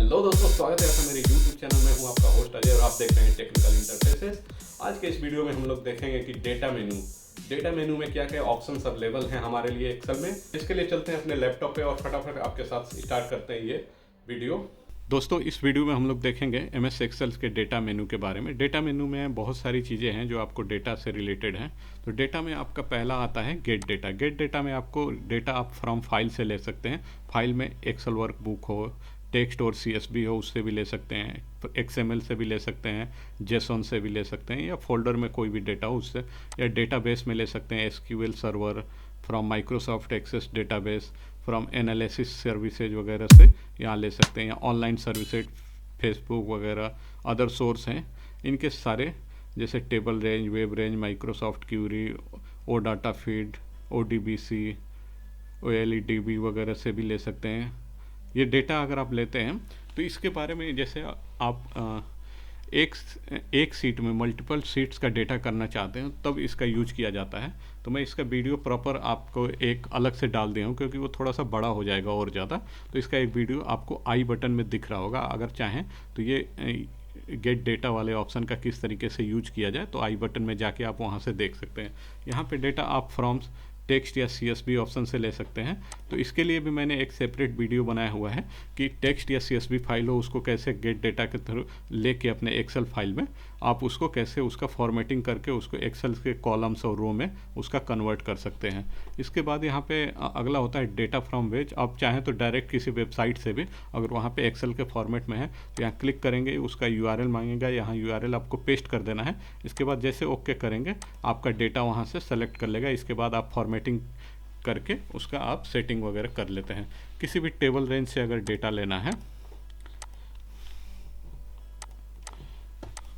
Hello दोस्तों, स्वागत है आपका मेरे YouTube चैनल में। हूं आपका होस्ट अजय और आप देख रहे हैं टेक्निकल इंटरफेसेस। आज के इस वीडियो में हम लोग देखेंगे कि डेटा मेनू में क्या क्या ऑप्शंस अवेलेबल हैं हमारे लिए एक्सेल में। इसके लिए चलते हैं अपने लैपटॉप पे और फटाफट आपके साथ स्टार्ट करते हैं ये वीडियो। दोस्तों, इस वीडियो में हम लोग देखेंगे MS एक्सेल के डेटा मेनू के बारे में। डेटा मेनू में बहुत सारी चीज़ें हैं जो आपको डेटा से रिलेटेड हैं। तो डेटा में आपका पहला आता है गेट डेटा। गेट डेटा में आपको डेटा आप फ्रॉम फाइल से ले सकते हैं। फाइल में एक्सेल वर्कबुक हो, टेक्स्ट और CSV हो, उससे भी ले सकते हैं, XML से भी ले सकते हैं, जेसॉन से भी ले सकते हैं, या फोल्डर में कोई भी डेटा हो उससे, या डेटाबेस में ले सकते हैं, SQL server from Microsoft Access database, from analysis services वगैरह से यहाँ ले सकते हैं, या ऑनलाइन सर्विसेज फेसबुक वगैरह अदर सोर्स हैं इनके सारे, जैसे table range, web range, Microsoft query, OData feed, ODBC, OLEDB वगैरह से भी ले सकते हैं। ये डेटा अगर आप लेते हैं तो इसके बारे में, जैसे आप एक सीट में मल्टीपल सीट्स का डेटा करना चाहते हैं तब इसका यूज किया जाता है। तो मैं इसका वीडियो प्रॉपर आपको एक अलग से डाल दिया हूँ क्योंकि वो थोड़ा सा बड़ा हो जाएगा और ज़्यादा। तो इसका एक वीडियो आपको आई बटन में दिख रहा होगा। अगर चाहें तो ये गेट डेटा वाले ऑप्शन का किस तरीके से यूज किया जाए तो आई बटन में जाके आप वहाँ से देख सकते हैं। यहाँ पे डेटा आप फ्रॉम टेक्स्ट या CSV ऑप्शन से ले सकते हैं। तो इसके लिए भी मैंने एक सेपरेट वीडियो बनाया हुआ है कि टेक्स्ट या CSV फाइल हो उसको कैसे गेट डेटा के थ्रू लेके अपने एक्सेल फाइल में आप उसको कैसे उसका फॉर्मेटिंग करके उसको एक्सेल के कॉलम्स और रो में उसका कन्वर्ट कर सकते हैं। इसके बाद यहाँ पे अगला होता है डेटा फ्रॉम वेज। आप चाहें तो डायरेक्ट किसी वेबसाइट से भी, अगर वहाँ पे एक्सेल के फॉर्मेट में है तो यहाँ क्लिक करेंगे, उसका URL मांगेगा, यहाँ URL आपको पेस्ट कर देना है। इसके बाद जैसे ओके करेंगे आपका डेटा वहाँ से सेलेक्ट कर लेगा। इसके बाद आप फॉर्मेटिंग करके उसका आप सेटिंग वगैरह कर लेते हैं। किसी भी टेबल रेंज से अगर डेटा लेना है,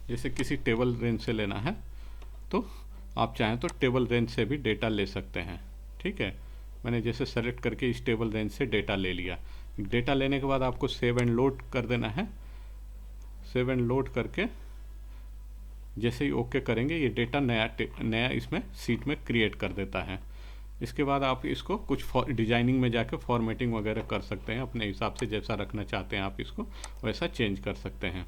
जैसे किसी टेबल रेंज से लेना है तो आप चाहें तो टेबल रेंज से भी डेटा ले सकते हैं। ठीक है, मैंने जैसे सेलेक्ट करके इस टेबल रेंज से डेटा ले लिया। डेटा लेने के बाद आपको सेव एंड लोड कर देना है। सेव एंड लोड करके जैसे ही ओके करेंगे ये डेटा नया इसमें सीट में क्रिएट कर देता है। इसके बाद आप इसको कुछ डिजाइनिंग में जाके फॉर्मेटिंग वगैरह कर सकते हैं। अपने हिसाब से जैसा रखना चाहते हैं आप इसको वैसा चेंज कर सकते हैं।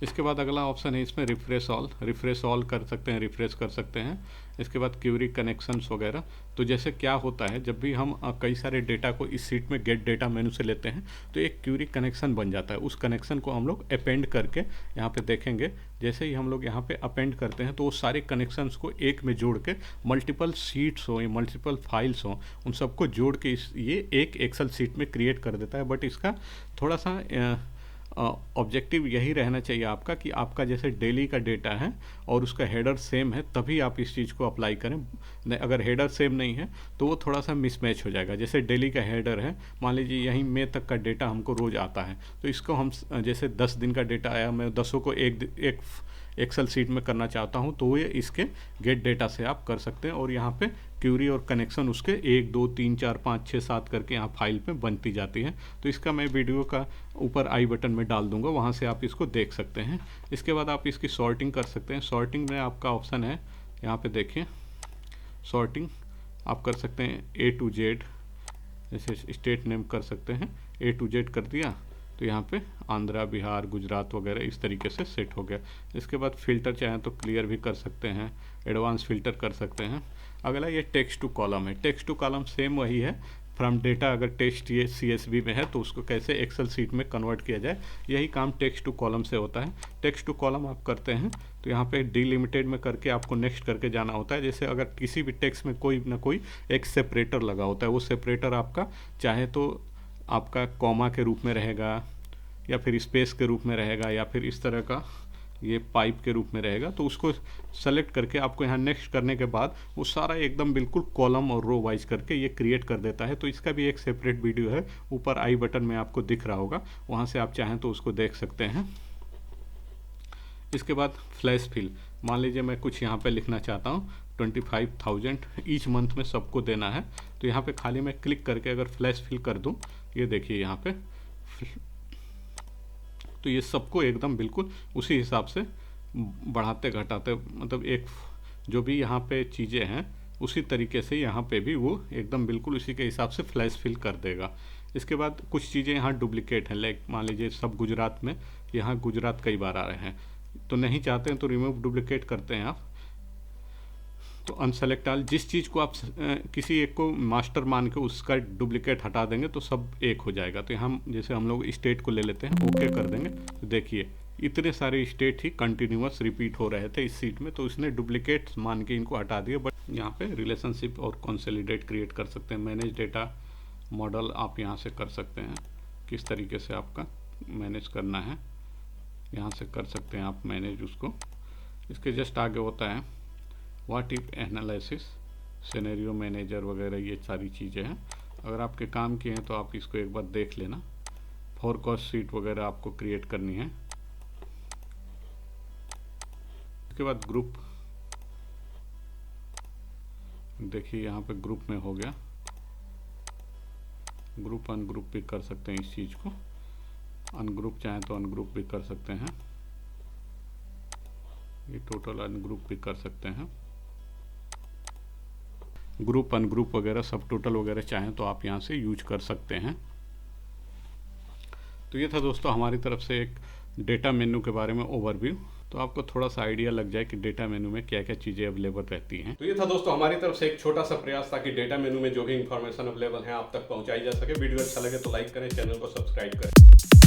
इसके बाद अगला ऑप्शन है इसमें रिफ्रेश ऑल कर सकते हैं, रिफ्रेश कर सकते हैं। इसके बाद क्यूरी कनेक्शंस वगैरह। तो जैसे क्या होता है, जब भी हम कई सारे डेटा को इस सीट में गेट डेटा मेनू से लेते हैं तो एक क्यूरी कनेक्शन बन जाता है। उस कनेक्शन को हम लोग अपेंड करके यहाँ पे देखेंगे। जैसे ही हम लोग यहाँ पे अपेंड करते हैं तो वो सारे कनेक्शंस को एक में जोड़ के मल्टीपल सीट्स हो या मल्टीपल फाइल्स हो उन सबको जोड़ के ये एक एक्सेल सीट में क्रिएट कर देता है। बट इसका थोड़ा सा ऑब्जेक्टिव यही रहना चाहिए आपका कि आपका जैसे डेली का डेटा है और उसका हेडर सेम है तभी आप इस चीज़ को अप्लाई करें। अगर हेडर सेम नहीं है तो वो थोड़ा सा मिसमैच हो जाएगा। जैसे डेली का हेडर है, मान लीजिए यहीं मई तक का डेटा हमको रोज़ आता है, तो इसको हम जैसे 10 दिन का डेटा आया, मैं 10 को एक एक्सेल सीट में करना चाहता हूँ तो ये इसके गेट डेटा से आप कर सकते हैं। और यहाँ पे क्यूरी और कनेक्शन उसके 1 2 3 4 5 6 7 करके यहाँ फाइल में बनती जाती है। तो इसका मैं वीडियो का ऊपर आई बटन में डाल दूंगा, वहाँ से आप इसको देख सकते हैं। इसके बाद आप इसकी सॉर्टिंग कर सकते हैं। सॉर्टिंग में आपका ऑप्शन है, यहाँ पे देखिए, सॉर्टिंग आप कर सकते हैं A to Z, जैसे स्टेट नेम कर सकते हैं, A to Z कर दिया तो यहाँ पे आंध्रा, बिहार, गुजरात वगैरह इस तरीके से सेट हो गया। इसके बाद फ़िल्टर चाहें तो क्लियर भी कर सकते हैं, एडवांस फ़िल्टर कर सकते हैं। अगला ये टेक्स्ट टू कॉलम है। टेक्स्ट टू कॉलम सेम वही है। फ्रॉम डेटा अगर टेक्स्ट ये CSV में है तो उसको कैसे एक्सेल सीट में कन्वर्ट किया जाए, यही काम टेक्स्ट टू कॉलम से होता है। टेक्स्ट टू कॉलम आप करते हैं तो यहाँ पे डिलिमिटेड में करके आपको नेक्स्ट करके जाना होता है। जैसे अगर किसी भी टेक्स्ट में कोई ना कोई एक सेपरेटर लगा होता है, वो सेपरेटर आपका चाहे तो आपका कॉमा के रूप में रहेगा या फिर स्पेस के रूप में रहेगा या फिर इस तरह का ये पाइप के रूप में रहेगा। तो उसको सेलेक्ट करके आपको यहाँ नेक्स्ट करने के बाद वो सारा एकदम बिल्कुल कॉलम और रो वाइज करके ये क्रिएट कर देता है। तो इसका भी एक सेपरेट वीडियो है, ऊपर आई बटन में आपको दिख रहा होगा, वहाँ से आप चाहें तो उसको देख सकते हैं। इसके बाद फ्लैश फिल, मान लीजिए मैं कुछ यहाँ पे लिखना चाहता हूँ 25,000 ईच मंथ में सबको देना है। तो यहाँ पे खाली मैं क्लिक करके अगर फ्लैश फिल कर दूँ, ये देखिए यहाँ पे, तो ये सबको एकदम बिल्कुल उसी हिसाब से बढ़ाते घटाते, मतलब एक जो भी यहाँ पे चीज़ें हैं उसी तरीके से यहाँ पे भी वो एकदम बिल्कुल उसी के हिसाब से फ्लैश फिल कर देगा। इसके बाद कुछ चीज़ें यहाँ डुप्लीकेट हैं, लाइक मान लीजिए सब गुजरात में, यहाँ गुजरात कई बार आ रहे हैं, तो नहीं चाहते हैं तो रिमूव डुप्लीकेट करते हैं आप, तो अनसेलेक्ट ऑल। जिस चीज़ को आप किसी एक को मास्टर मान के उसका डुप्लीकेट हटा देंगे तो सब एक हो जाएगा। तो हम जैसे हम लोग स्टेट को ले लेते हैं, ओके कर देंगे, तो देखिए इतने सारे स्टेट ही कंटिन्यूअस रिपीट हो रहे थे इस सीट में, तो इसने डुप्लीकेट मान के इनको हटा दिया। बट यहाँ पे रिलेशनशिप और कंसोलिडेट क्रिएट कर सकते हैं। मैनेज डेटा मॉडल आप यहाँ से कर सकते हैं, किस तरीके से आपका मैनेज करना है यहाँ से कर सकते हैं आप मैनेज उसको। इसके जस्ट आगे होता है what if analysis, scenario manager वगैरह, ये सारी चीज़ें हैं। अगर आपके काम की हैं तो आप इसको एक बार देख लेना। फोरकास्ट शीट वगैरह आपको क्रिएट करनी है। इसके बाद ग्रुप, देखिए यहाँ पे ग्रुप में हो गया, ग्रुप अनग्रुप भी कर सकते हैं इस चीज़ को, अनग्रुप चाहें तो अनग्रुप भी कर सकते हैं, ये टोटल अनग्रुप भी कर सकते हैं, ग्रुप अनग्रुप वगैरह सब टोटल वगैरह चाहें तो आप यहाँ से यूज कर सकते हैं। तो ये था दोस्तों हमारी तरफ से एक डेटा मेन्यू के बारे में ओवरव्यू, तो आपको थोड़ा सा आइडिया लग जाए कि डेटा मेन्यू में क्या क्या चीज़ें अवेलेबल रहती हैं। तो ये था दोस्तों हमारी तरफ से एक छोटा सा प्रयास ताकि डेटा मेन्यू में जो भी इंफॉर्मेशन अवेलेबल है आप तक पहुंचाई जा सके। वीडियो अच्छा लगे तो लाइक करें, चैनल को सब्सक्राइब करें।